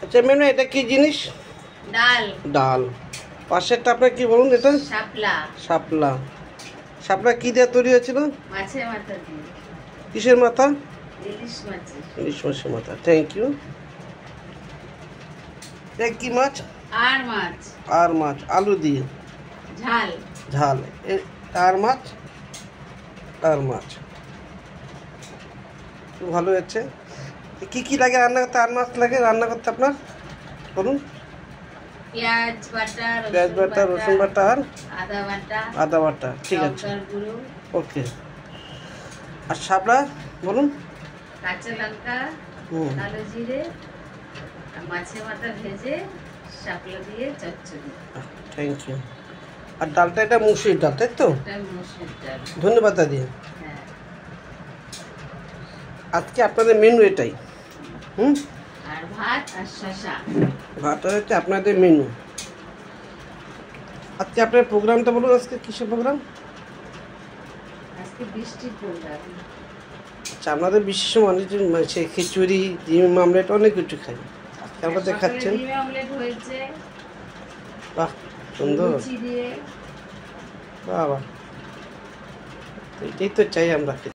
আচ্ছা মেনু এটা কি জিনিস? ডাল। ডাল। পাশেরটা আপনার কি বলুন? এটা শাপলা। শাপলা। শাপলা কি দিয়ে তৈরি হয়েছিল? মাছের মাথা দিয়ে। কিসের মাথা? ইলিশ মাছের। ইলিশ মাছের মাথা। Thank you. এটা কি মাছ? আর মাছ। আর মাছ আলু দিয়ে ঝাল। ঝাল। আর মাছ? আর মাছ ভালো হচ্ছে। কি কি লাগে রান্না করতে? আর মাছ লাগে রান্না করতে আপনার বলুন। পেঁয়াজ বাটা, রসুন বাটা আর আদা বাটা। ঠিক আছে, ওকে। আর শাপলা বলুন। কাঁচা লঙ্কা, কালো জিরে, মাছের মাথা ভেজে শাপলা দিয়ে চচ্চড়ি। Thank you. আর ডালটা এটা মুসুরির ডাল, তাই তো? ধন্যবাদ দাদি। আজকে আপনাদের মেনু এটাই। আর ভাত আর শসা। ভাত হচ্ছে আপনাদের মেনু। আজকে আপনার প্রোগ্রামটা বলুন। আজকে কিসের প্রোগ্রাম? আজকে বৃষ্টির প্রোগ্রাম। আচ্ছা, আপনাদের বিশেষ মানুষ খিচুড়ি, ডিম আমলেট অনেক কিছু খাই। আজকে আমরা দেখাচ্ছেন। ডিম আমলেট হয়েছে। বাহ, সুন্দর। লুচি দিয়ে। বাহ বাহ, এটাই তো চাই আমরা।